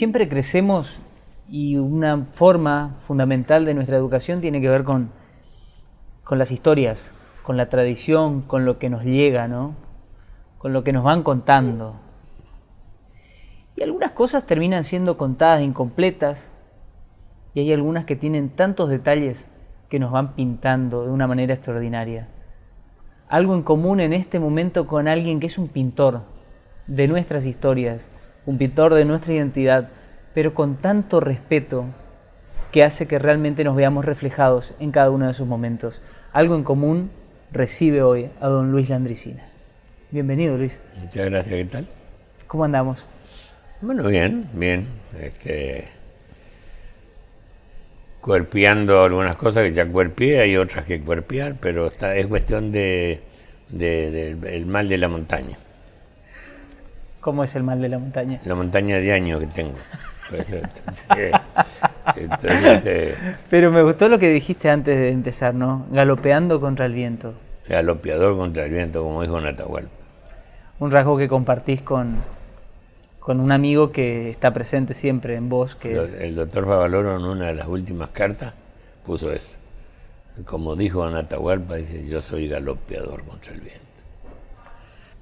siempre crecemos y una forma fundamental de nuestra educación tiene que ver con las historias, con la tradición, con lo que nos llega, ¿no? Con lo que nos van contando. Y algunas cosas terminan siendo contadas incompletas y hay algunas que tienen tantos detalles que nos van pintando de una manera extraordinaria. Algo en común en este momento con alguien que es un pintor de nuestras historias, un pintor de nuestra identidad, pero con tanto respeto que hace que realmente nos veamos reflejados en cada uno de esos momentos. Algo en común recibe hoy a don Luis Landricina. Bienvenido, Luis. Muchas gracias, ¿qué tal? ¿Cómo andamos? Bueno, bien. Cuerpeando algunas cosas que ya cuerpié, hay otras que cuerpear, pero es cuestión del mal de la montaña. ¿Cómo es el mal de la montaña? La montaña de años que tengo. Pero me gustó lo que dijiste antes de empezar, ¿no? Galopeando contra el viento. Galopeador contra el viento, como dijo Atahualpa. Un rasgo que compartís con un amigo que está presente siempre en vos. El doctor Favaloro, en una de las últimas cartas, puso eso. Como dijo Atahualpa, dice: yo soy galopeador contra el viento.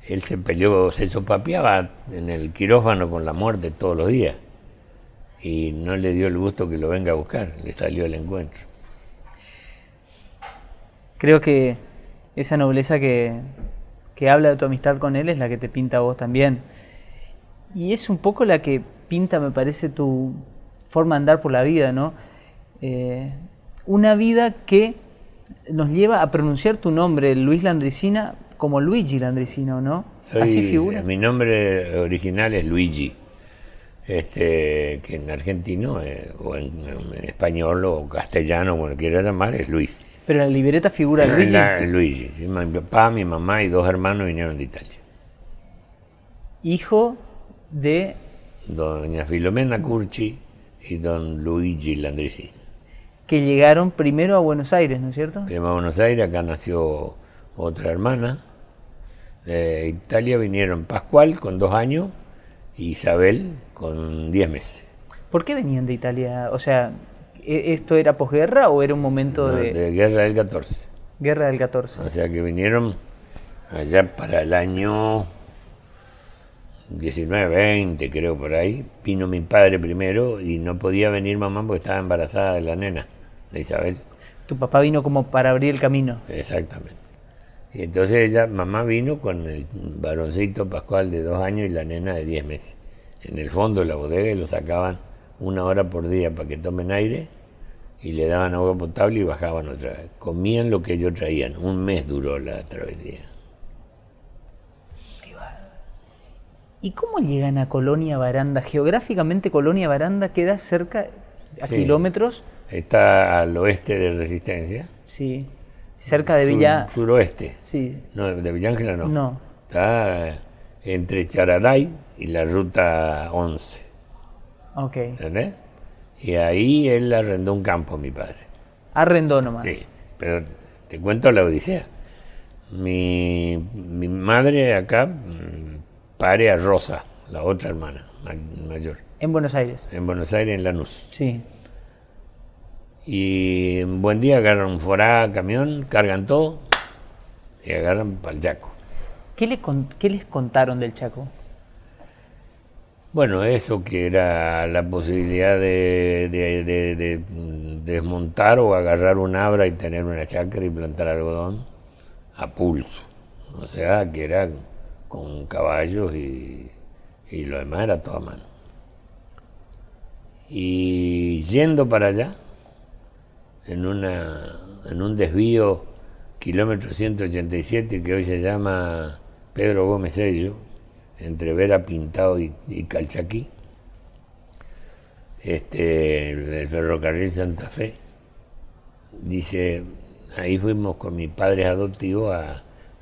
Él se peleó, se sopapeaba en el quirófano con la muerte todos los días. Y no le dio el gusto que lo venga a buscar, le salió el encuentro. Creo que esa nobleza que habla de tu amistad con él es la que te pinta a vos también. Y es un poco la que pinta, me parece, tu forma de andar por la vida, ¿no? Una vida que nos lleva a pronunciar tu nombre, Luis Landricina, como Luigi Landricina, ¿no? Así figura. Mi nombre original es Luigi. Que en argentino o en español o castellano, como lo quieras llamar, es Luis. Pero en la libreta figura Luigi. Luigi, sí, mi papá, mi mamá y 2 hermanos vinieron de Italia. Hijo de doña Filomena Curci y don Luigi Landricina. Que llegaron primero a Buenos Aires, ¿no es cierto? Primero a Buenos Aires, acá nació otra hermana. De Italia vinieron Pascual con 2 años y Isabel con 10 meses. ¿Por qué venían de Italia? O sea, ¿esto era posguerra o era un momento de guerra del 14? Guerra del 14. O sea que vinieron allá para el año 19, 20, creo, por ahí. Vino mi padre primero y no podía venir mamá porque estaba embarazada de la nena, de Isabel. Tu papá vino como para abrir el camino. Exactamente. Y entonces mamá vino con el varoncito Pascual de 2 años y la nena de 10 meses. En el fondo de la bodega, y lo sacaban 1 hora por día para que tomen aire y le daban agua potable y bajaban otra vez. Comían lo que ellos traían. 1 mes duró la travesía. ¿Y cómo llegan a Colonia Baranda? Geográficamente Colonia Baranda queda cerca, a kilómetros. Está al oeste de Resistencia. Sí. Cerca de Villa... Suroeste. Sí. No, de Villa Ángela no. No. Está entre Charaday y la ruta 11. Ok. ¿Entendés? Y ahí él arrendó un campo, mi padre. Arrendó nomás. Sí, pero te cuento la odisea. Mi madre acá pare a Rosa, la otra hermana mayor. En Buenos Aires. En Buenos Aires, en Lanús. Sí. Y un buen día agarran un Forá, camión, cargan todo y agarran para el Chaco. ¿Qué les contaron del Chaco? Bueno, eso que era la posibilidad de desmontar o agarrar un abra y tener una chacra y plantar algodón a pulso. O sea, que era con caballos y lo demás era todo a mano. Y yendo para allá, en un desvío kilómetro 187 que hoy se llama Pedro Gómez Sello, entre Vera Pintado y Calchaquí, el ferrocarril Santa Fe, dice, ahí fuimos con mis padres adoptivos,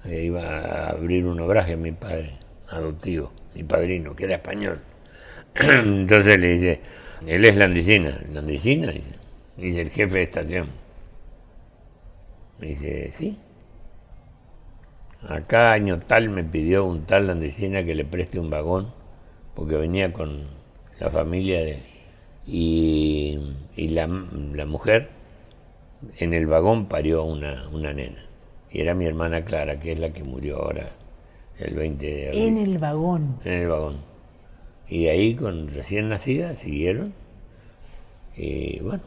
iba a abrir un obraje mi padre adoptivo, mi padrino, que era español. Entonces le dice, él es Landricina, dice el jefe de estación. Me dice, sí. Acá año tal me pidió un tal Landricina que le preste un vagón, porque venía con la familia y la mujer en el vagón parió una nena. Y era mi hermana Clara, que es la que murió ahora el 20 de abril. En el vagón. En el vagón. Y ahí con recién nacida siguieron. Y bueno,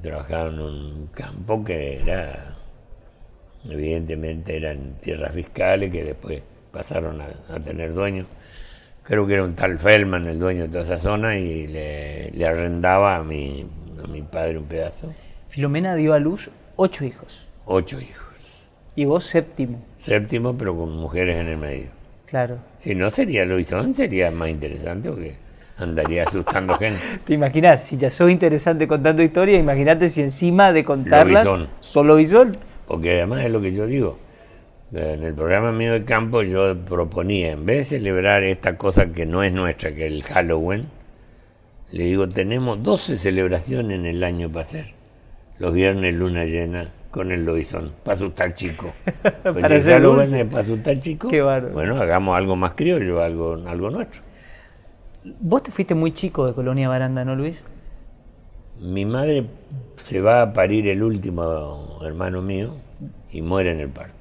trabajaban en un campo que era, evidentemente eran tierras fiscales que después pasaron a tener dueños. Creo que era un tal Feldman el dueño de toda esa zona y le arrendaba a mi padre un pedazo. Filomena dio a luz 8 hijos. 8 hijos. Y vos séptimo. Séptimo, pero con mujeres en el medio. Claro. Si no sería Loizón, sería más interesante porque andaría asustando gente. ¿Te imaginas? Si ya sos interesante contando historias, imagínate si encima de contarlas Lobizón. sos lobizón. Porque además es lo que yo digo. En el programa mío de campo yo proponía, en vez de celebrar esta cosa que no es nuestra, que es el Halloween, le digo, tenemos 12 celebraciones en el año para hacer. Los viernes luna llena con el lobizón, para asustar chico. Pues Para el hacer Halloween dulce. es para asustar chico. Qué bárbaro. Bueno, hagamos algo más criollo, algo nuestro. Vos te fuiste muy chico de Colonia Baranda, ¿no, Luis? Mi madre se va a parir el último hermano mío y muere en el parto.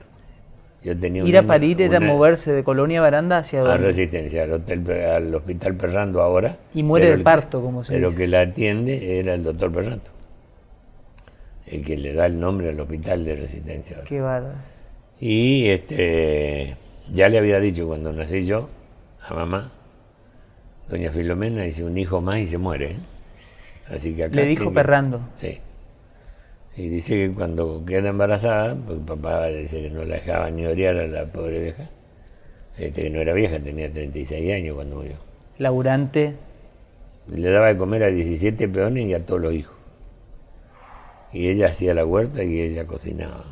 Yo tenía un Ir a año- parir era una- moverse de Colonia Baranda hacia a donde. Resistencia, al hospital Perrando ahora. Y muere pero de parto, como se Pero dice. que la atiende era el doctor Perrando, el que le da el nombre al hospital de Resistencia ahora. Qué bárbaro. Y ya le había dicho cuando nací yo a mamá, doña Filomena dice un hijo más y se muere. ¿eh? Así que acá Le dijo Perrando. Sí. Y dice que cuando queda embarazada, porque papá dice que no la dejaba ni orear a la pobre vieja, que no era vieja, tenía 36 años cuando murió. Laburante. Le daba de comer a 17 peones y a todos los hijos. Y ella hacía la huerta y ella cocinaba.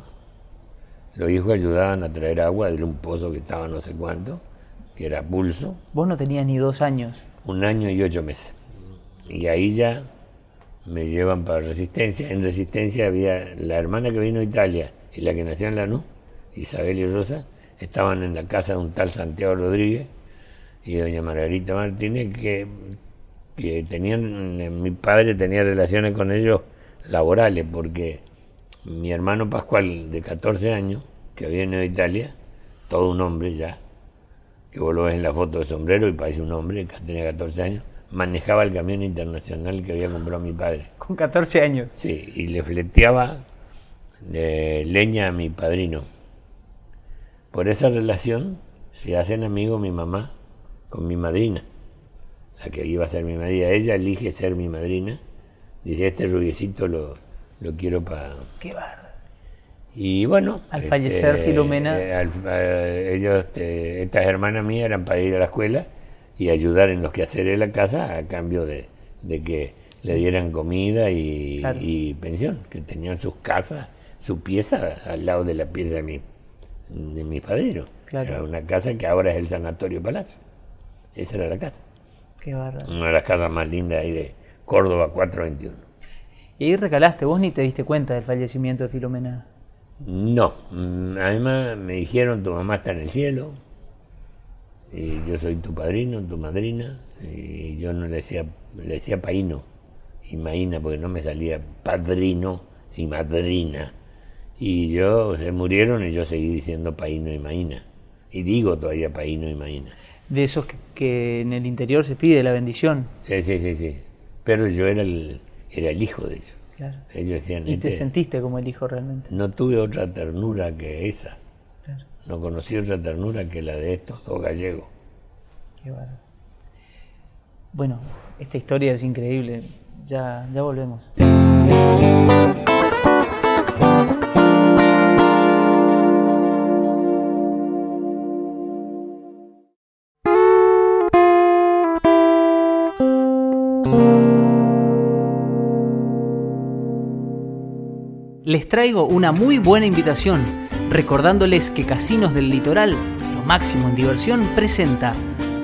Los hijos ayudaban a traer agua de un pozo que estaba no sé cuánto, que era Pulso, Vos no tenías ni 2 años. 1 año y 8 meses. Y ahí ya me llevan para Resistencia. En Resistencia había la hermana que vino de Italia y la que nació en Lanús, Isabel y Rosa, estaban en la casa de un tal Santiago Rodríguez y doña Margarita Martínez, que mi padre tenía relaciones con ellos laborales, porque mi hermano Pascual, de 14 años, que había venido de Italia, todo un hombre ya, que vos lo ves en la foto de sombrero y parece un hombre, que tenía 14 años, manejaba el camión internacional que había comprado mi padre. Con 14 años. Sí, y le fleteaba leña a mi padrino. Por esa relación se hacen amigos mi mamá con mi madrina, la que iba a ser mi madrina. Ella elige ser mi madrina. Dice, este rubiecito lo quiero para... Qué bárbaro. Y bueno... Al fallecer Filomena... estas hermanas mías eran para ir a la escuela y ayudar en los quehaceres de la casa a cambio de que le dieran comida y, Claro. y pensión, que tenían sus casas, su pieza al lado de la pieza de mi padrino. Claro. Era una casa que ahora es el Sanatorio Palacio. Esa era la casa. Qué bárbaro. Una de las casas más lindas ahí de Córdoba 421. Y ahí recalaste, vos ni te diste cuenta del fallecimiento de Filomena. No, además me dijeron, tu mamá está en el cielo, y yo soy tu padrino, tu madrina, y yo no le decía paíno y maína, porque no me salía padrino y madrina. Y se murieron y yo seguí diciendo paíno y maína. Y digo todavía paíno y maína. De esos que en el interior se pide la bendición. Sí. Pero yo era el hijo de ellos. Claro. Ellos decían, Y te sentiste como el hijo realmente. no tuve otra ternura que esa. Claro. No conocí otra ternura que la de estos dos gallegos. Qué bárbaro. Bueno, esta historia es increíble. Ya volvemos. Les traigo una muy buena invitación, recordándoles que Casinos del Litoral, lo máximo en diversión, presenta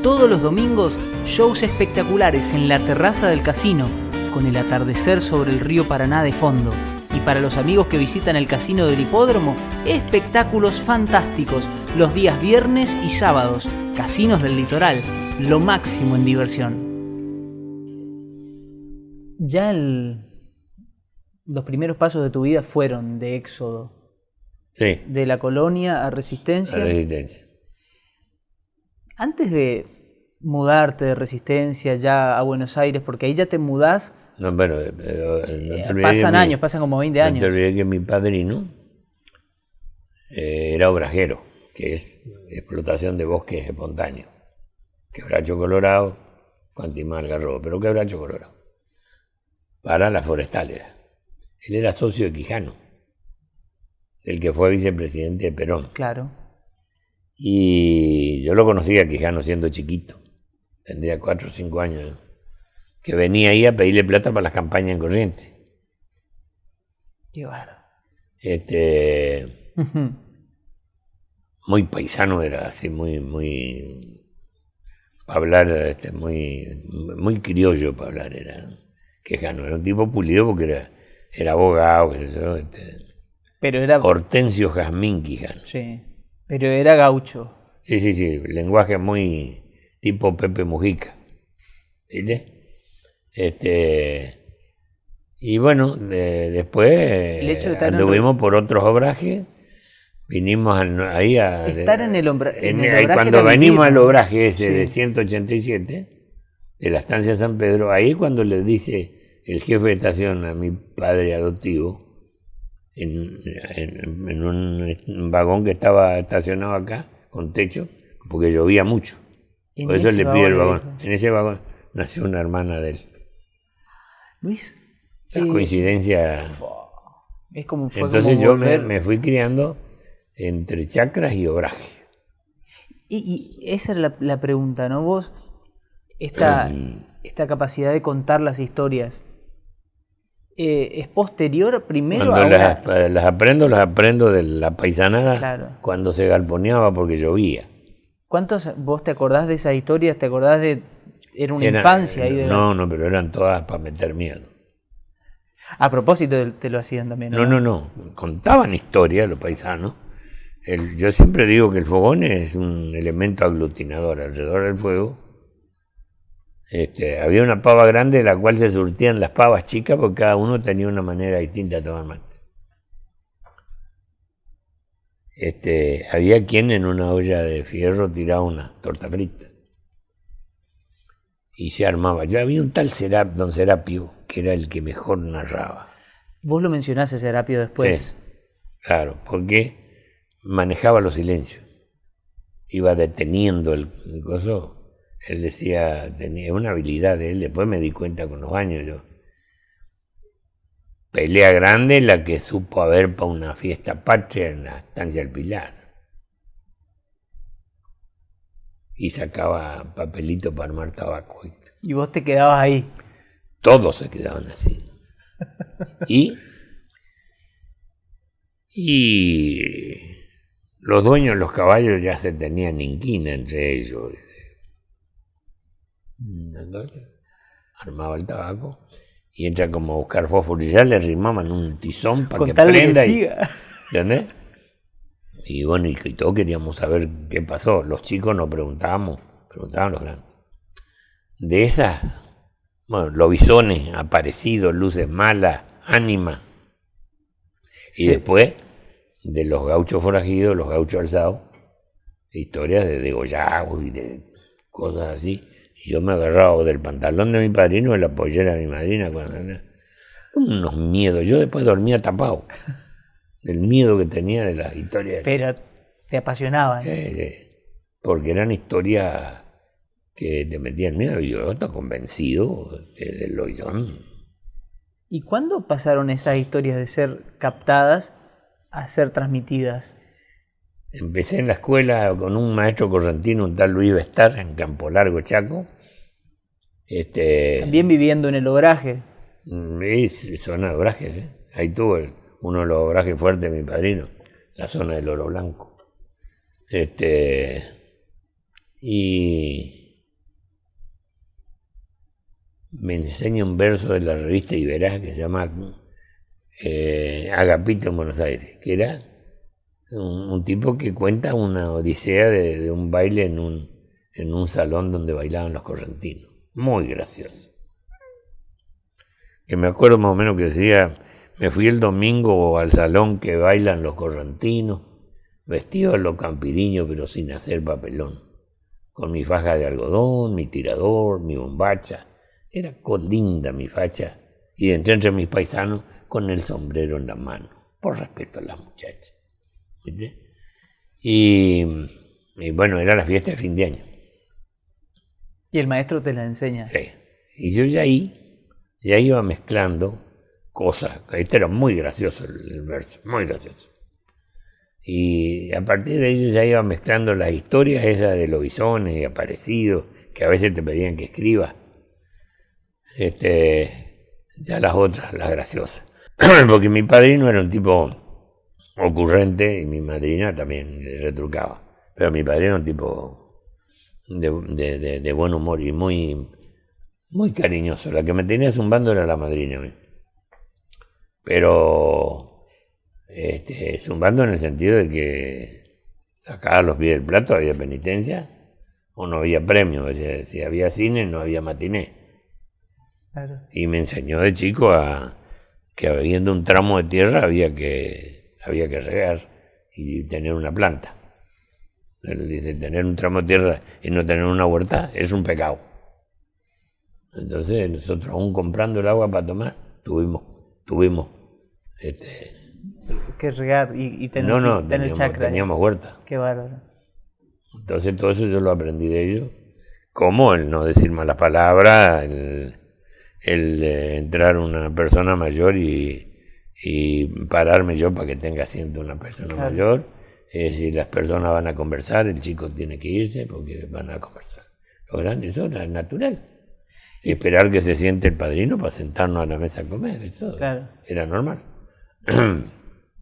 todos los domingos shows espectaculares en la terraza del casino, con el atardecer sobre el río Paraná de fondo. Y para los amigos que visitan el casino del hipódromo, espectáculos fantásticos los días viernes y sábados. Casinos del Litoral, lo máximo en diversión. Ya los primeros pasos de tu vida fueron de éxodo, Sí, de la colonia a la Resistencia. Resistencia. Antes de mudarte de Resistencia ya a Buenos Aires, porque ahí ya te mudás, No, pero no te olvides pasan que años, pasan como 20 no te años. olvides que mi padrino era obrajero, que es explotación de bosques espontáneos. Quebracho Colorado, Cuantimá, Algarrobo, pero Quebracho Colorado. Para las forestales. Él era socio de Quijano, el que fue vicepresidente de Perón. Claro. Y yo lo conocí a Quijano siendo chiquito, tendría 4 o 5 años, que venía ahí a pedirle plata para las campañas en Corrientes. Qué bárbaro. Muy paisano era, así, muy para hablar, muy criollo para hablar era. Quijano era un tipo pulido porque era abogado, qué sé yo, Pero era... Hortensio Jazmín Quijano. Sí, pero era gaucho. Sí, lenguaje muy tipo Pepe Mujica, ¿viste? Y bueno, después hecho de estar anduvimos por otros obrajes, vinimos ahí a... Estar en el obraje cuando era venimos vivir, al obraje ese sí, de 187, de la estancia San Pedro, ahí cuando le dice el jefe de estación a mi padre adoptivo, en un vagón que estaba estacionado acá, con techo, porque llovía mucho. Por eso le pide el vagón. En ese vagón nació una hermana de él. Luis, Esa coincidencia. es como fue. Entonces como yo volver... me fui criando entre chacras y obraje. Y esa es la pregunta, ¿no? Vos, esta capacidad de contar las historias, ¿es posterior primero Cuando a las aprendo de la paisanada, Claro. cuando se galponeaba porque llovía. ¿Cuántos vos te acordás de esas historias? ¿Te acordás de... Era una infancia ahí de... No, pero eran todas para meter miedo. A propósito te lo hacían también, ¿no? No. Contaban historias los paisanos. Yo siempre digo que el fogón es un elemento aglutinador alrededor del fuego. Había una pava grande de la cual se surtían las pavas chicas porque cada uno tenía una manera distinta de tomar mate. Había quien en una olla de fierro tiraba una torta frita. Y se armaba. Ya había un tal don Serapio, que era el que mejor narraba. Vos lo mencionás ese Serapio después. Sí, claro, porque manejaba los silencios. Iba deteniendo el coso. Él decía, tenía una habilidad de él, después me di cuenta con los años yo. Pelea grande la que supo haber para una fiesta patria en la estancia del Pilar. Y sacaba papelito para armar tabaco. Y vos te quedabas ahí. Todos se quedaban así. Y los dueños de los caballos ya se tenían inquina entre ellos. Armaba el tabaco y entra como a buscar fósforo y ya le rimaban un tizón para que prenda. ¿Entendés? Y bueno, y todos queríamos saber qué pasó. Los chicos nos preguntaban los grandes. De esas, bueno, lobisones, aparecidos, luces malas, ánimas. Y después, de los gauchos forajidos, los gauchos alzados, historias de degollados y de cosas así. Y yo me agarraba del pantalón de mi padrino o de la pollera de mi madrina. Unos miedos. Yo después dormía tapado. Del miedo que tenía de las historias. Pero te apasionaban. Porque eran historias que te metían miedo. Y yo estaba convencido del loizón. ¿Y cuándo pasaron esas historias de ser captadas a ser transmitidas? Empecé en la escuela con un maestro correntino, un tal Luis Bestar, en Campo Largo, Chaco. También viviendo en el obraje. Zona de obrajes, Ahí tuve uno de los obrajes fuertes de mi padrino, la zona del Oro Blanco. Y me enseña un verso de la revista Iberá que se llama Agapito en Buenos Aires, que era un tipo que cuenta una odisea de un baile en un salón donde bailaban los correntinos. Muy gracioso. que me acuerdo más o menos que decía, me fui el domingo al salón que bailan los correntinos, vestido de los campiriños pero sin hacer papelón, con mi faja de algodón, mi tirador, mi bombacha, era colinda mi facha, y entré entre mis paisanos con el sombrero en la mano, por respeto a las muchachas. ¿Viste? Y bueno, era la fiesta de fin de año. Y el maestro te la enseña. Sí. Y yo ya iba mezclando cosas. Este era muy gracioso el verso, muy gracioso. Y a partir de ahí yo ya iba mezclando las historias esas de los bisones y aparecidos, que a veces te pedían que escribas. Ya las otras, las graciosas. Porque mi padrino era un tipo ocurrente y mi madrina también le retrucaba. Pero mi padrino era un tipo de buen humor y muy, muy cariñoso. La que me tenía zumbando era la madrina. Pero zumbando en el sentido de que sacaba los pies del plato, había penitencia o no había premio. O sea, si había cine, no había matiné. Claro. Y me enseñó de chico que habiendo un tramo de tierra había que regar y tener una planta. Él dice, tener un tramo de tierra y no tener una huerta es un pecado. Entonces nosotros, aún comprando el agua para tomar, tuvimos que regar y tener chacra. Teníamos huerta. Qué bárbaro. Entonces todo eso yo lo aprendí de ellos, como el no decir malas palabras, el entrar una persona mayor y pararme yo para que tenga asiento una persona mayor. Si las personas van a conversar, el chico tiene que irse porque van a conversar. Lo grande, eso era natural. Y esperar que se siente el padrino para sentarnos a la mesa a comer, eso era normal.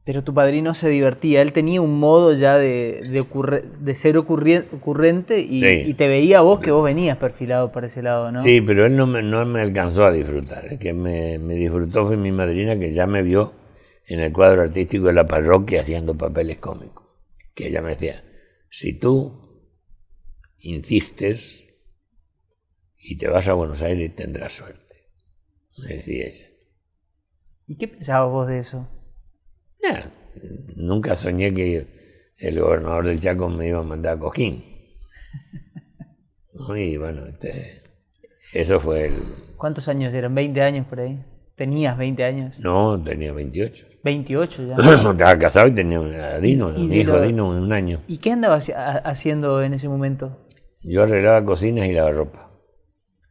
Pero tu padrino se divertía, él tenía un modo ya de ser ocurrente y te veía a vos que vos venías perfilado para ese lado, ¿no? Sí, pero él no me alcanzó a disfrutar. El que me disfrutó fue mi madrina, que ya me vio en el cuadro artístico de la parroquia haciendo papeles cómicos. Que ella me decía, si tú insistes y te vas a Buenos Aires tendrás suerte. Me decía ella. ¿Y qué pensabas vos de eso? Nunca soñé que el gobernador del Chaco me iba a mandar a Cosquín. Y bueno, eso fue el... ¿Cuántos años eran? ¿20 años por ahí? ¿Tenías 20 años? No, tenía 28. 28 ya. Estaba casado y tenía un hijo Dino, un año. ¿Y qué andabas haciendo en ese momento? Yo arreglaba cocinas y lavarropa.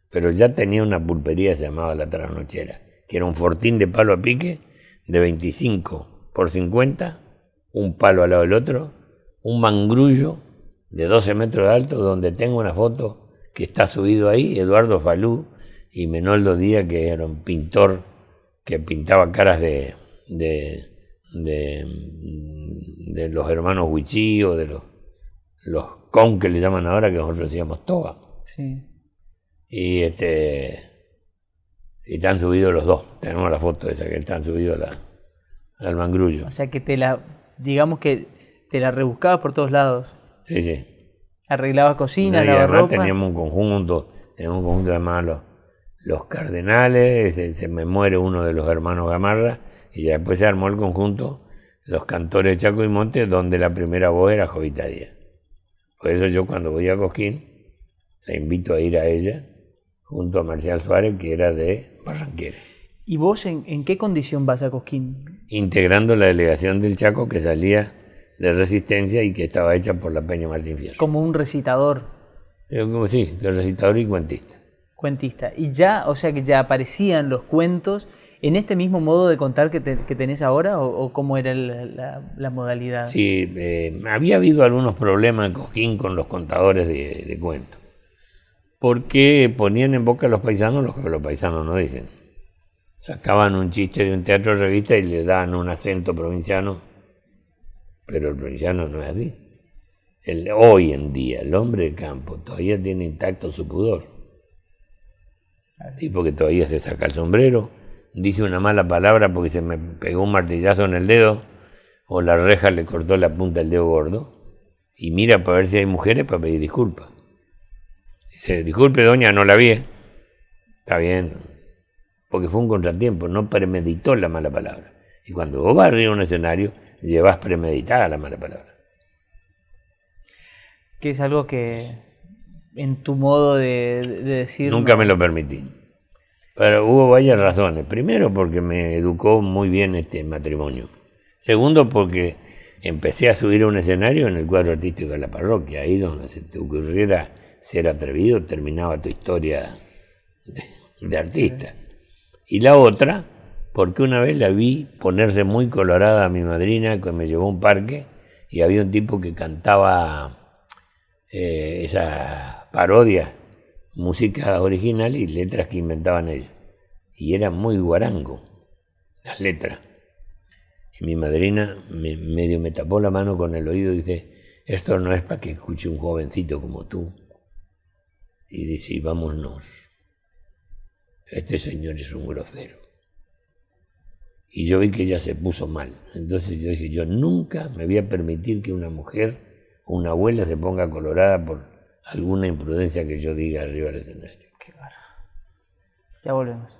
Pero ya tenía una pulpería que se llamaba La Trasnochera, que era un fortín de palo a pique de 25 por 50, un palo al lado del otro, un mangrullo de 12 metros de alto, donde tengo una foto que está subido ahí, Eduardo Falú y Menoldo Díaz, que era un pintor que pintaba caras de los hermanos Huichí o de los con que le llaman ahora, que nosotros decíamos toga. Sí. Y están subidos los dos, tenemos la foto esa que están subidos al mangrullo. O sea que digamos que te la rebuscabas por todos lados. Sí, sí. Arreglabas cocina, lavarropa. Además teníamos un conjunto además los cardenales, se me muere uno de los hermanos Gamarra, y ya después se armó el conjunto, los cantores de Chaco y Monte, donde la primera voz era Jovita Díaz. Por eso yo cuando voy a Cosquín, la invito a ir a ella, junto a Marcial Suárez, que era de Barranquera. ¿Y vos en qué condición vas a Cosquín? Integrando la delegación del Chaco que salía de Resistencia y que estaba hecha por la Peña Martín Fierro. Como un recitador. Sí, recitador y cuentista. Cuentista. Y ya, o sea que ya aparecían los cuentos en este mismo modo de contar que tenés ahora, o cómo era la modalidad. Sí, había habido algunos problemas en Cosquín con los contadores de cuentos, porque ponían en boca a los paisanos lo que los paisanos no dicen. Sacaban un chiste de un teatro de revista y le daban un acento provinciano, pero el provinciano no es así. Hoy en día el hombre de campo todavía tiene intacto su pudor. El tipo que todavía se saca el sombrero, dice una mala palabra porque se me pegó un martillazo en el dedo, o la reja le cortó la punta del dedo gordo, y mira para ver si hay mujeres para pedir disculpas. Dice, disculpe doña, no la vi. Está bien. porque fue un contratiempo, no premeditó la mala palabra. Y cuando vos vas arriba a un escenario, llevas premeditada la mala palabra. Que es algo que en tu modo de decir... Nunca me lo permití. Pero hubo varias razones. Primero, porque me educó muy bien este matrimonio. Segundo, porque empecé a subir a un escenario en el cuadro artístico de la parroquia. Ahí donde se te ocurriera ser atrevido, terminaba tu historia de artista. Y la otra, porque una vez la vi ponerse muy colorada a mi madrina, que me llevó a un parque, y había un tipo que cantaba esa parodia, música original y letras que inventaban ellos. Y era muy guarango, las letras. Y mi madrina medio me tapó la mano con el oído y dice, esto no es para que escuche un jovencito como tú. Y dice, vámonos, este señor es un grosero. Y yo vi que ella se puso mal. Entonces yo dije, yo nunca me voy a permitir que una mujer o una abuela se ponga colorada por alguna imprudencia que yo diga arriba del escenario. Qué bárbaro. Ya volvemos.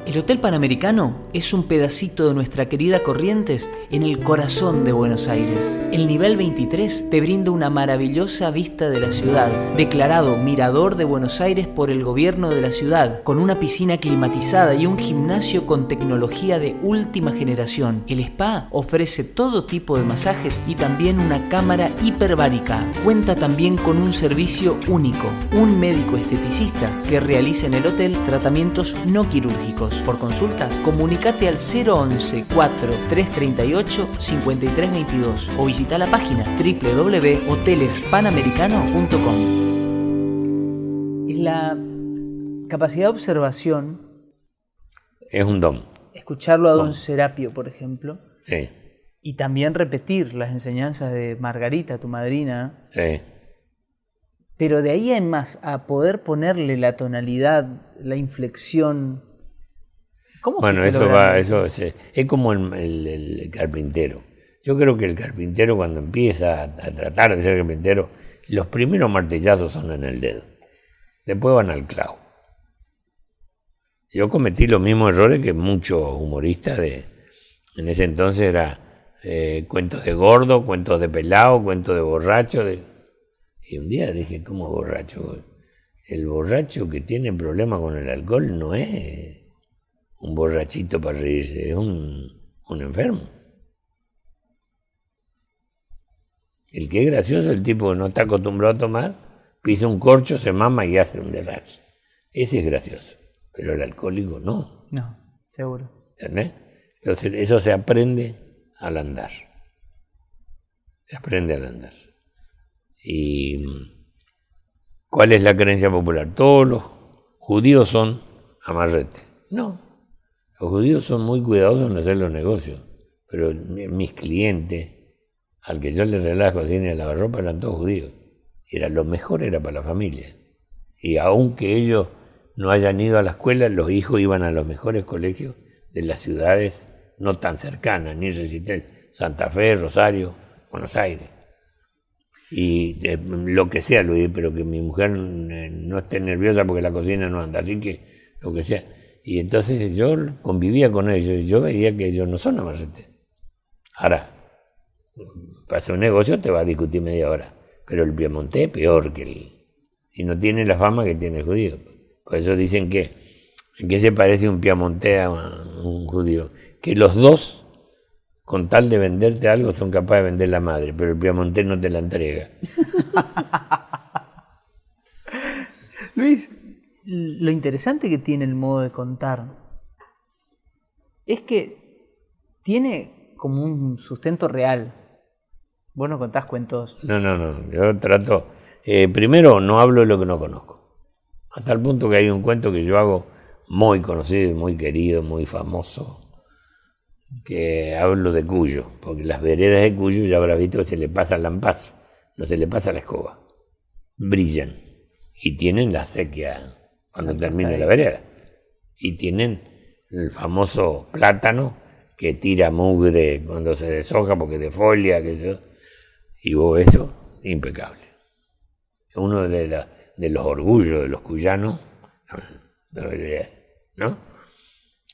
El Hotel Panamericano es un pedacito de nuestra querida Corrientes en el corazón de Buenos Aires. El nivel 23 te brinda una maravillosa vista de la ciudad, declarado Mirador de Buenos Aires por el gobierno de la ciudad, con una piscina climatizada y un gimnasio con tecnología de última generación. El spa ofrece todo tipo de masajes y también una cámara hiperbárica. Cuenta también con un servicio único, un médico esteticista que realiza en el hotel tratamientos no quirúrgicos. Por consultas, comunícate al 011 4338 5322 o visita la página www.hotelespanamericano.com. Es la capacidad de observación. Es un don. Escucharlo a don Serapio, por ejemplo. Sí. Y también repetir las enseñanzas de Margarita, tu madrina. Sí. Pero de ahí en más, a poder ponerle la tonalidad, la inflexión. ¿Cómo bueno, eso es como el carpintero. Yo creo que el carpintero, cuando empieza a tratar de ser carpintero, los primeros martillazos son en el dedo, después van al clavo. Yo cometí los mismos errores que muchos humoristas en ese entonces era cuentos de gordo, cuentos de pelado, cuentos de borracho. Y un día dije, ¿cómo borracho? El borracho que tiene problemas con el alcohol no es un borrachito para reírse, es un enfermo. El que es gracioso, el tipo que no está acostumbrado a tomar, pisa un corcho, se mama y hace un desastre. Ese es gracioso, pero el alcohólico no. No, seguro. ¿Entendés? Entonces eso se aprende al andar. Se aprende al andar. ¿Y cuál es la creencia popular? Todos los judíos son amarretes. No. Los judíos son muy cuidadosos en hacer los negocios, pero mis clientes, al que yo les relajo cocina y lavarropa, eran todos judíos. Lo mejor era para la familia. Y aunque ellos no hayan ido a la escuela, los hijos iban a los mejores colegios de las ciudades no tan cercanas, ni Resistencia, Santa Fe, Rosario, Buenos Aires. Y lo que sea, Luis, pero que mi mujer no esté nerviosa porque la cocina no anda, así que lo que sea. Y entonces yo convivía con ellos y yo veía que ellos no son amarretes. Ahora, para hacer un negocio te va a discutir media hora, pero el piemontés es peor que y no tiene la fama que tiene el judío. Por eso dicen que, ¿en qué se parece un piemontés a un judío? Que los dos, con tal de venderte algo, son capaces de vender la madre, pero el piemontés no te la entrega. Luis, lo interesante que tiene el modo de contar es que tiene como un sustento real. Vos no contás cuentos. No. Yo trato... primero, no hablo de lo que no conozco. Hasta el punto que hay un cuento que yo hago muy conocido, muy querido, muy famoso, que hablo de Cuyo, porque las veredas de Cuyo ya habrá visto que se le pasa el lampazo, no se le pasa la escoba. Brillan. y tienen la sequía cuando termina la ahí. vereda. Y tienen el famoso plátano que tira mugre cuando se deshoja porque defolia, y vos eso, impecable. Uno de los orgullos de los cuyanos, la vereda, ¿no?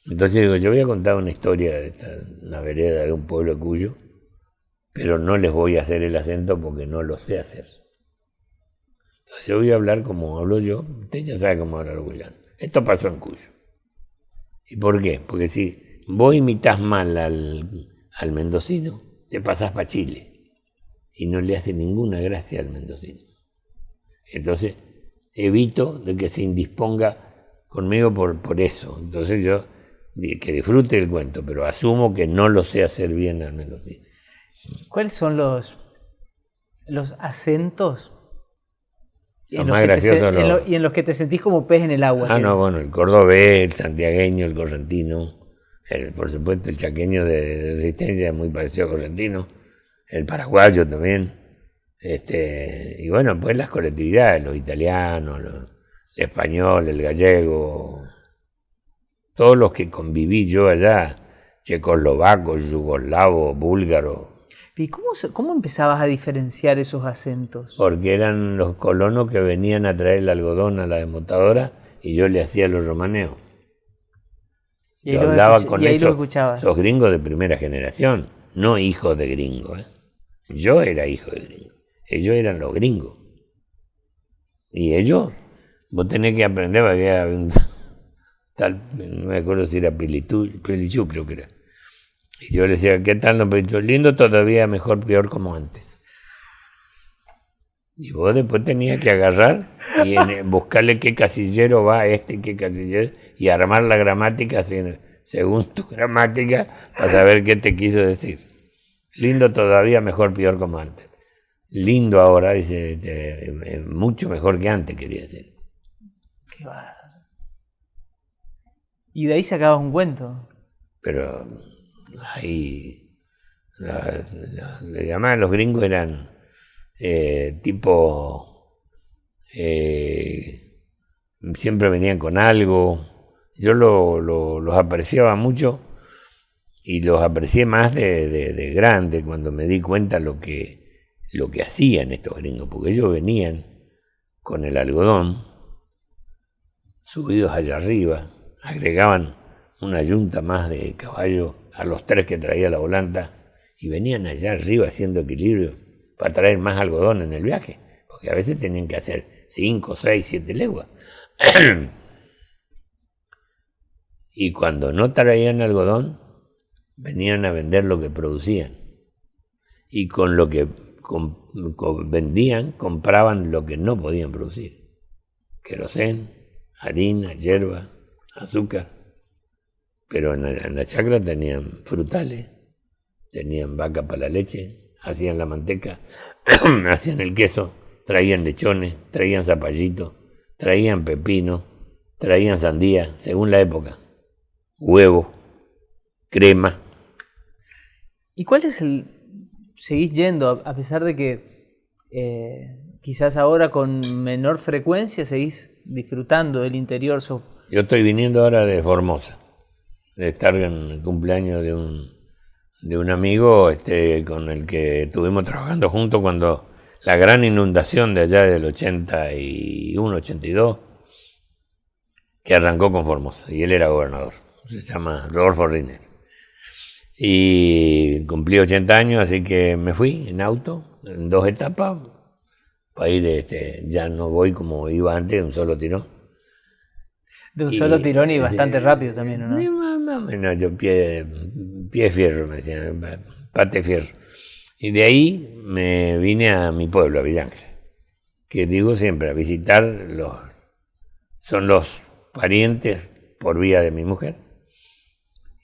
Entonces digo, yo voy a contar una historia de una vereda de un pueblo de Cuyo, pero no les voy a hacer el acento porque no lo sé hacer. Entonces yo voy a hablar como hablo yo, usted ya sabe cómo hablar cuyano. Esto pasó en Cuyo. ¿Y por qué? Porque si vos imitas mal al mendocino, te pasás para Chile y no le hace ninguna gracia al mendocino. Entonces evito de que se indisponga conmigo por eso. Entonces yo, que disfrute el cuento, pero asumo que no lo sé hacer bien al mendocino. ¿Cuáles son los acentos Los más graciosos y en los que te sentís como pez en el agua? No, bueno, el cordobés, el santiagueño, el correntino, por supuesto el chaqueño de Resistencia es muy parecido al correntino, el paraguayo también, y bueno, pues las colectividades, los italianos, el español, el gallego, todos los que conviví yo allá, checoslovacos, yugoslavos, búlgaros. ¿Y cómo empezabas a diferenciar esos acentos? Porque eran los colonos que venían a traer el algodón a la desmontadora y yo le hacía los romaneos. Y yo hablaba con esos gringos de primera generación, no hijos de gringos. Yo era hijo de gringos, ellos eran los gringos. Y ellos, vos tenés que aprender, había un tal, no me acuerdo si era Pelichú, creo que era. Y yo le decía, ¿qué tal? No, pero lindo todavía, mejor, peor como antes. Y vos después tenías que agarrar y buscarle qué casillero va qué casillero, y armar la gramática según tu gramática para saber qué te quiso decir. Lindo todavía, mejor, peor como antes. Lindo ahora, dice, mucho mejor que antes, quería decir. Qué bárbaro. Y de ahí sacabas un cuento. Pero ahí le llamaban, los gringos eran siempre venían con algo. Yo los apreciaba mucho y los aprecié más de grande cuando me di cuenta lo que hacían estos gringos, porque ellos venían con el algodón subidos allá arriba, agregaban una yunta más de caballo a los 3 que traía la volanta y venían allá arriba haciendo equilibrio para traer más algodón en el viaje, porque a veces tenían que hacer 5, 6, 7 leguas. Y cuando no traían algodón, venían a vender lo que producían. Y con lo que vendían, compraban lo que no podían producir. Querosén, harina, hierba, azúcar. Pero en la chacra tenían frutales, tenían vaca para la leche, hacían la manteca, hacían el queso, traían lechones, traían zapallitos, traían pepino, traían sandía, según la época, huevo, crema. ¿Y cuál es seguís yendo, a pesar de que quizás ahora con menor frecuencia seguís disfrutando del interior? Yo estoy viniendo ahora de Formosa, de estar en el cumpleaños de un amigo con el que estuvimos trabajando juntos cuando la gran inundación de allá del 81, 82, que arrancó con Formosa, y él era gobernador, se llama Rodolfo Riner. Y cumplí 80 años, así que me fui en auto, en 2 etapas, para ir, ya no voy como iba antes, de un solo tirón. De un solo tirón y bastante rápido también, ¿no? Más o menos, yo pie fierro, me decían, pate fierro. Y de ahí me vine a mi pueblo, a Villángel, que digo siempre, a visitar son los parientes por vía de mi mujer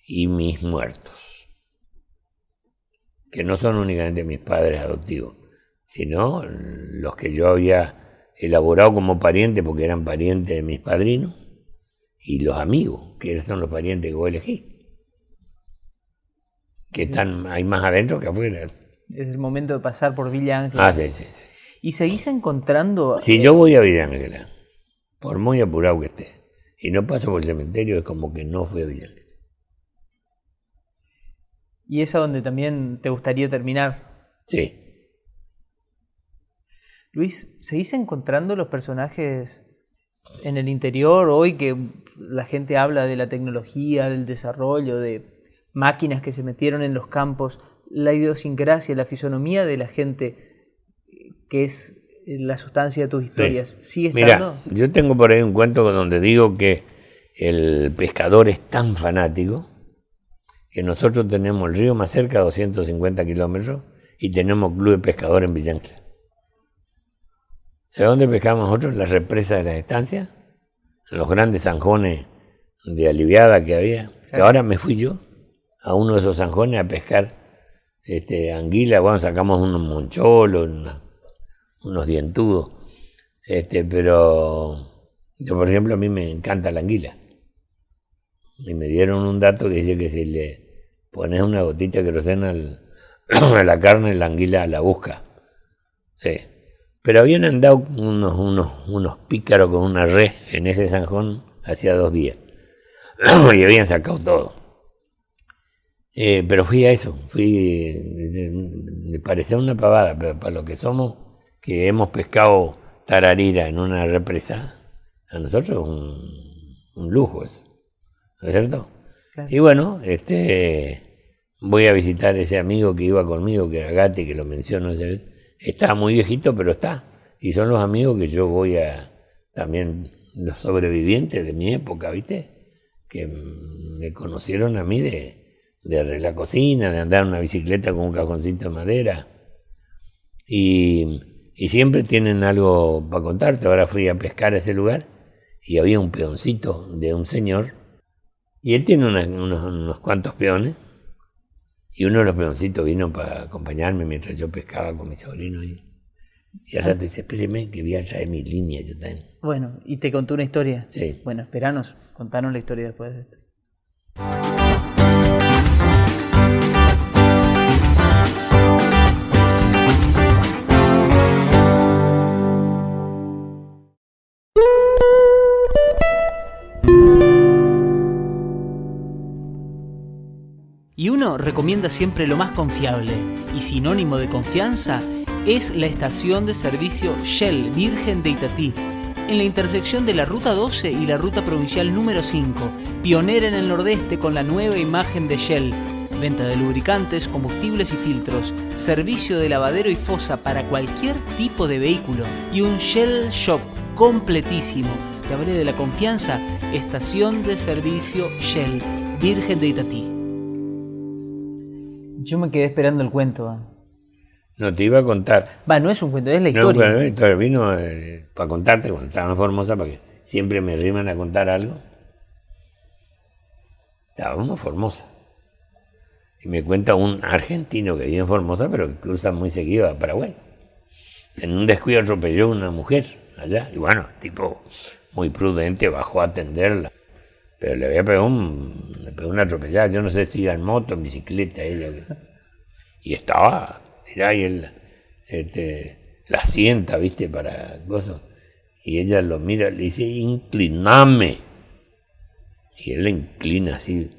y mis muertos, que no son únicamente mis padres adoptivos, sino los que yo había elaborado como parientes porque eran parientes de mis padrinos, y los amigos, que son los parientes que vos elegí, que están ahí más adentro que afuera. Es el momento de pasar por Villa Ángel. Ah, sí. ¿Y seguís encontrando? Si yo voy a Villa Ángela, por muy apurado que esté, y no paso por el cementerio, es como que no fui a Villa Ángela. ¿Y es a donde también te gustaría terminar? Sí. Luis, ¿seguís encontrando los personajes en el interior hoy que la gente habla de la tecnología, del desarrollo, de máquinas que se metieron en los campos, la idiosincrasia, la fisonomía de la gente que es la sustancia de tus historias? ¿Sigue estando? Mira, yo tengo por ahí un cuento donde digo que el pescador es tan fanático que nosotros tenemos el río más cerca, 250 kilómetros, y tenemos club de pescadores en Villa Ángela. ¿Sabes dónde pescamos nosotros? En la represa de las estancias, en los grandes zanjones de aliviada que había. Claro. Ahora me fui yo a uno de esos zanjones a pescar anguila. Bueno, sacamos unos moncholos, unos dientudos. Pero yo, por ejemplo, a mí me encanta la anguila. Y me dieron un dato que dice que si le pones una gotita de queroseno a la carne, la anguila la busca. Sí. Pero habían andado unos pícaros con una red en ese zanjón hacía 2 días. Y habían sacado todo. Pero fui a eso. Me parecía una pavada, pero para lo que somos, que hemos pescado tararira en una represa, a nosotros es un lujo eso. ¿No es cierto? Claro. Y bueno, voy a visitar a ese amigo que iba conmigo, que era Gatti, que lo menciono esa vez. Está muy viejito, pero está. Y son los amigos que yo voy a... También los sobrevivientes de mi época, ¿viste? Que me conocieron a mí de la cocina, de andar en una bicicleta con un cajoncito de madera. Y siempre tienen algo para contarte. Ahora fui a pescar a ese lugar y había un peoncito de un señor. Y él tiene unos cuantos peones. Y uno de los peoncitos vino para acompañarme mientras yo pescaba con mi sobrino. Y al rato dice, espéreme que voy a traer mi línea yo también. Bueno, ¿y te contó una historia? Sí. Bueno, esperanos, contanos la historia después de esto. Y uno recomienda siempre lo más confiable, y sinónimo de confianza es la estación de servicio Shell Virgen de Itatí, en la intersección de la Ruta 12 y la Ruta Provincial número 5, pionera en el Nordeste con la nueva imagen de Shell, venta de lubricantes, combustibles y filtros, servicio de lavadero y fosa para cualquier tipo de vehículo, y un Shell Shop completísimo. Te hablé de la confianza, estación de servicio Shell Virgen de Itatí. Yo me quedé esperando el cuento. No, te iba a contar. No es un cuento, es la historia. No, entonces vino para contarte cuando estaba en Formosa, porque siempre me riman a contar algo. Estábamos en Formosa. Y me cuenta un argentino que vive en Formosa, pero que cruza muy seguido a Paraguay. En un descuido atropelló a una mujer allá. Y bueno, tipo muy prudente, bajó a atenderla. Pero le había pegado una atropellada. Yo no sé si iba en moto, en bicicleta, ella. Y estaba, mirá, y él la sienta, ¿viste? Para cosas. Y ella lo mira, le dice, incliname. Y él le inclina así.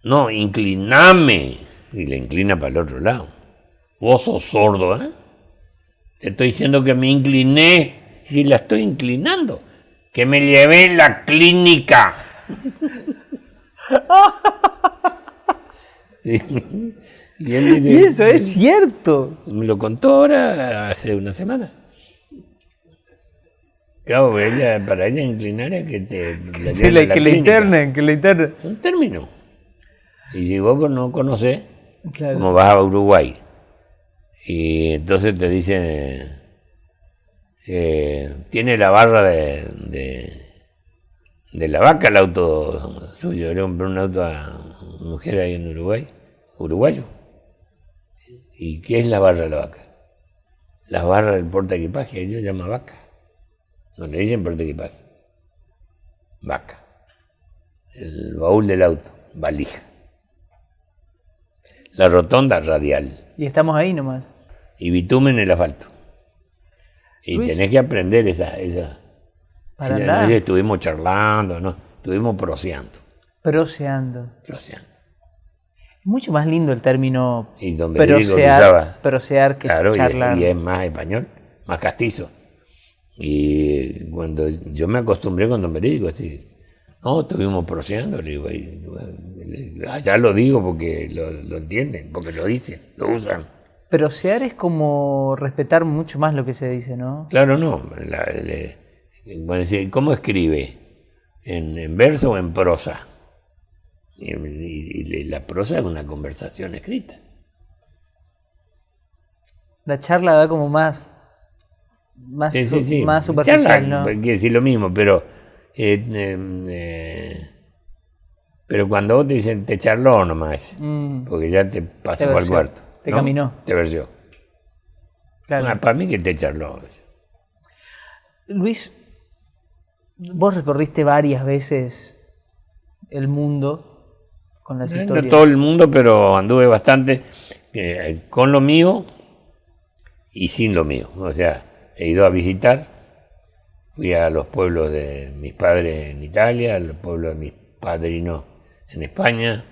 No, incliname. Y le inclina para el otro lado. Vos sos sordo, ¿eh? Te estoy diciendo que me incliné. Y la estoy inclinando. Que me llevé en la clínica. Sí. Y él dice, y eso es cierto. Me lo contó ahora hace una semana. Claro, para ella inclinar es que te la lleven a la clínica. Que la internen. Es un término. Y si vos no conocés, claro, como vas a Uruguay, y entonces te dicen, tiene la barra de la vaca el auto suyo. Yo le compré un auto a una mujer ahí en Uruguay, uruguayo. ¿Y qué es la barra de la vaca? La barra del portaequipaje, ellos llaman vaca. No le dicen portaequipaje. Vaca. El baúl del auto, valija. La rotonda radial. Y estamos ahí nomás. Y bitumen el asfalto. Y Luis, tenés que aprender esa para no andar, es que estuvimos charlando, no, estuvimos proseando. proseando. Proseando. Mucho más lindo el término Y don Benedicto lo usaba. prosear que Claro, charlar. y es más español, más castizo. Y cuando yo me acostumbré con don Benedicto, así, no, estuvimos proseando, le digo, allá lo digo porque lo entienden, porque lo dicen, lo usan. Prosear es como respetar mucho más lo que se dice, ¿no? Claro, no. ¿Cómo escribe? ¿En verso o en prosa? Y la prosa es una conversación escrita. La charla da como más Sí. más superficial, Charla, ¿no? quiere decir lo mismo, pero cuando vos te dicen te charló nomás, porque ya te pasó al cuarto. Te ¿no? caminó. Te versió. Claro. Para mí que te charló. Luis, vos recorriste varias veces el mundo con las No historias. todo el mundo, pero anduve bastante con lo mío y sin lo mío. O sea, he ido a visitar, fui a los pueblos de mis padres en Italia, a los pueblos de mis padrinos en España,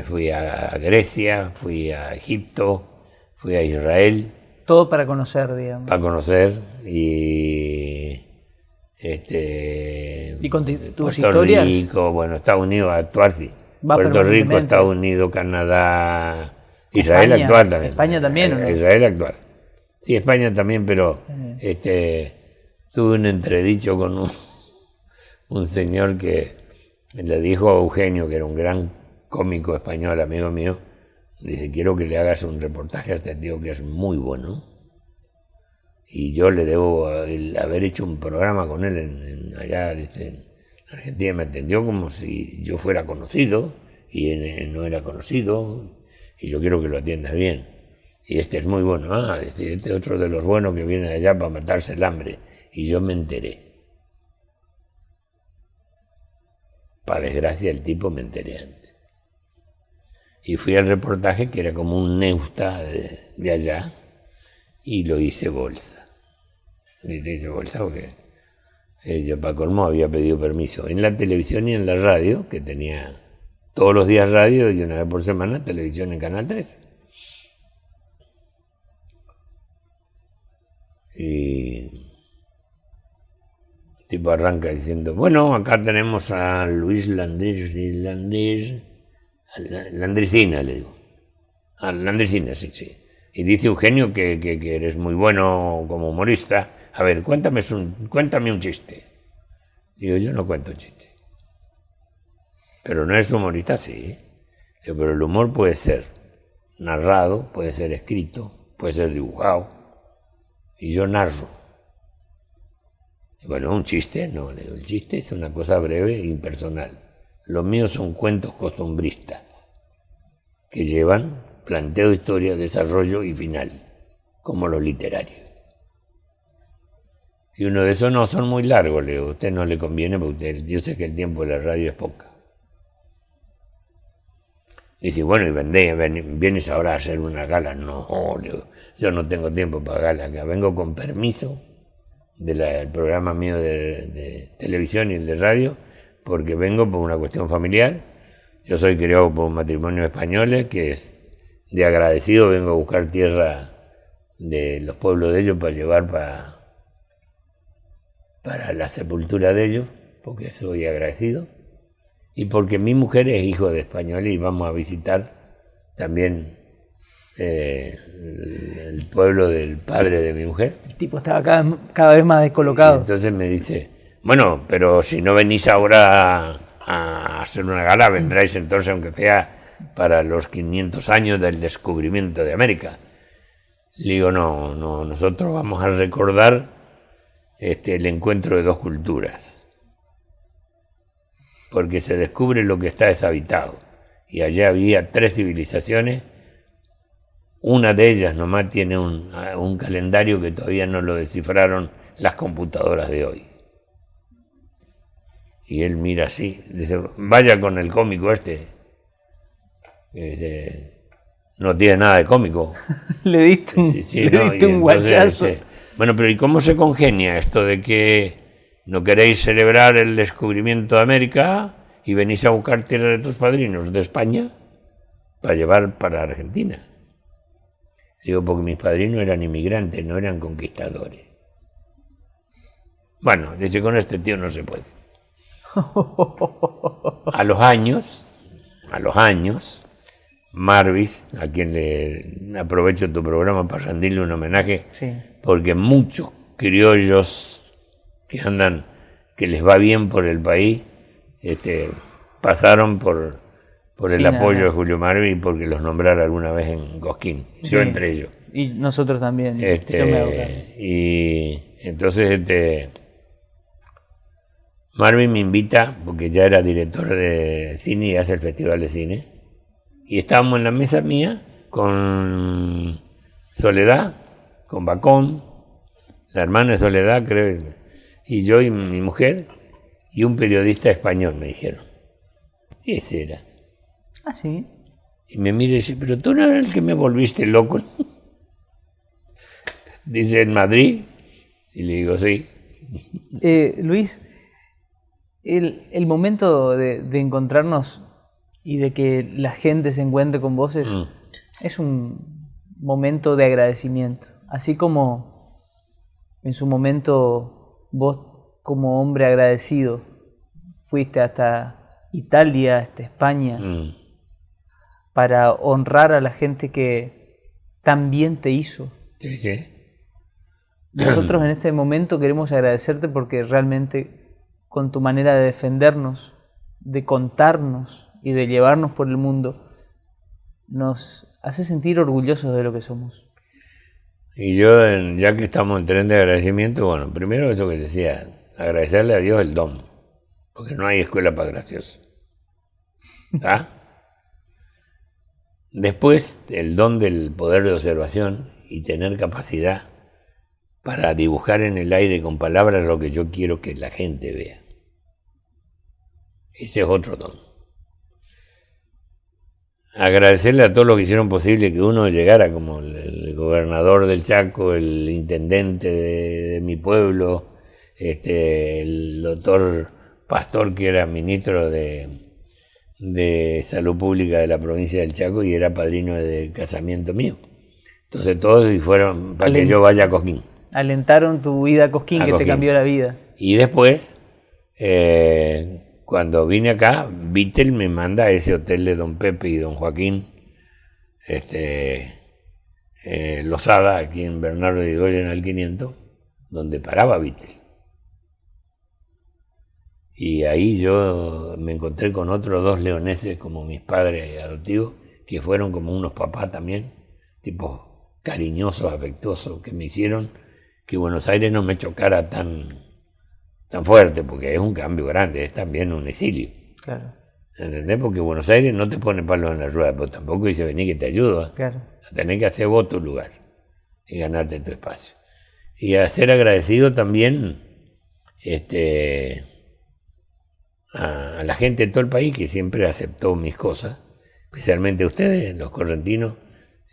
fui a Grecia, fui a Egipto, fui a Israel. Todo para conocer, digamos. Para conocer y con tus Puerto historias. Rico, bueno, Estados Unidos a actuar sí. Va Puerto Rico, permanentemente. Estados Unidos, Canadá, Israel España. actuar también. España también, ¿o no? Israel actuar. Sí, España también, pero También. tuve un entredicho con un señor que le dijo a Eugenio, que era un gran cómico español, amigo mío, dice, quiero que le hagas un reportaje a este tío que es muy bueno. Y yo le debo haber hecho un programa con él allá, dice, en Argentina. Me atendió como si yo fuera conocido y él no era conocido, y yo quiero que lo atiendas bien. Y este es muy bueno. Dice, este es otro de los buenos que viene allá para matarse el hambre. Y yo me enteré. Para desgracia el tipo me enteré antes. Y fui al reportaje, que era como un Neusta de allá, y lo hice bolsa. Y le hice bolsa porque yo para colmo había pedido permiso en la televisión y en la radio, que tenía todos los días radio y una vez por semana televisión en Canal 13. Y el tipo arranca diciendo, bueno, acá tenemos a Luis Landricina, le digo. Landricina, sí. Y dice Eugenio que eres muy bueno como humorista. A ver, cuéntame un chiste. Digo, yo no cuento chistes. Pero no eres humorista, sí. Digo, pero el humor puede ser narrado, puede ser escrito, puede ser dibujado. Y yo narro. Y bueno, un chiste, no, le digo, el chiste es una cosa breve e impersonal. Los míos son cuentos costumbristas que llevan planteo de historia, desarrollo y final, como los literarios. Y uno de esos no son muy largos, le digo, a usted no le conviene porque yo sé que el tiempo de la radio es poca. Dice, bueno, y vienes ahora a hacer una gala. No, le digo, yo no tengo tiempo para gala, acá vengo con permiso del programa mío de televisión y el de radio, porque vengo por una cuestión familiar. Yo soy criado por un matrimonio españoles, que es de agradecido, vengo a buscar tierra de los pueblos de ellos para llevar para la sepultura de ellos, porque soy agradecido, y porque mi mujer es hijo de españoles y vamos a visitar también el pueblo del padre de mi mujer. El tipo estaba cada vez más descolocado. Y entonces me dice, bueno, pero si no venís ahora a hacer una gala, vendráis entonces, aunque sea para los 500 años del descubrimiento de América. Le digo, no, nosotros vamos a recordar el encuentro de dos culturas, porque se descubre lo que está deshabitado, y allá había 3 civilizaciones, una de ellas nomás tiene un calendario que todavía no lo descifraron las computadoras de hoy. Y él mira así, dice, vaya con el cómico no tiene nada de cómico. Le diste un, Sí, no, un guachazo. Bueno, pero ¿y cómo se congenia esto de que no queréis celebrar el descubrimiento de América y venís a buscar tierra de tus padrinos de España para llevar para Argentina? Digo, porque mis padrinos eran inmigrantes, no eran conquistadores. Bueno, dice, con este tío no se puede. A los años, Marvis, a quien le aprovecho tu programa para rendirle un homenaje, Sí. porque muchos criollos que andan, que les va bien por el país, pasaron por el Sí, apoyo nada. de Julio Marvis, porque los nombrara alguna vez en Cosquín, yo Sí. entre ellos. Y nosotros también. Yo me hago cargo. Y entonces Marvin me invita, porque ya era director de cine y hace el festival de cine, y estábamos en la mesa mía con Soledad, con Bacón, la hermana de Soledad, creo, y yo y mi mujer, y un periodista español, me dijeron. Ese era. Ah, sí. Y me mira y dice, pero tú no eres el que me volviste loco. Dice, en Madrid. Y le digo, sí. Luis, el momento de encontrarnos y de que la gente se encuentre con vos es un momento de agradecimiento. Así como en su momento vos, como hombre agradecido, fuiste hasta Italia, hasta España, para honrar a la gente que también te hizo. Sí, sí. Nosotros en este momento queremos agradecerte porque realmente con tu manera de defendernos, de contarnos y de llevarnos por el mundo, nos hace sentir orgullosos de lo que somos. Y yo, ya que estamos en tren de agradecimiento, bueno, primero eso que decía, agradecerle a Dios el don, porque no hay escuela para graciosos. ¿Ah? Después, el don del poder de observación y tener capacidad para dibujar en el aire con palabras lo que yo quiero que la gente vea. Ese es otro don. Agradecerle a todos los que hicieron posible que uno llegara, como el gobernador del Chaco, el intendente de mi pueblo, el doctor Pastor, que era ministro de Salud Pública de la provincia del Chaco y era padrino de casamiento mío. Entonces todos y fueron para que yo vaya a Cosquín. Alentaron tu vida a Cosquín, que te cambió la vida. Y después, cuando vine acá, Vittel me manda a ese hotel de don Pepe y don Joaquín Lozada, aquí en Bernardo de Goyen al 500, donde paraba Vittel. Y ahí yo me encontré con otros dos leoneses como mis padres adoptivos, que fueron como unos papás también, tipos cariñosos, afectuosos, que me hicieron que Buenos Aires no me chocara tan fuerte, porque es un cambio grande, es también un exilio. Claro. ¿Entendés? Porque Buenos Aires no te pone palos en la rueda, pero tampoco dice vení que te ayudo. Claro. A tener que hacer vos tu lugar y ganarte tu espacio. Y a ser agradecido también a la gente de todo el país que siempre aceptó mis cosas, especialmente ustedes, los correntinos.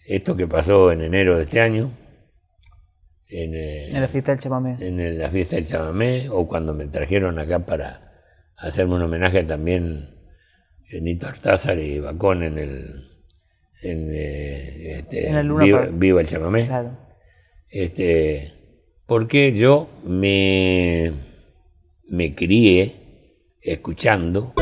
Esto que pasó en enero de este año, en la fiesta del chamamé. En la fiesta del chamamé, o cuando me trajeron acá para hacerme un homenaje también Nito Artázar y Bacón en la Luna Viva el chamamé. Claro. Porque yo me crié escuchando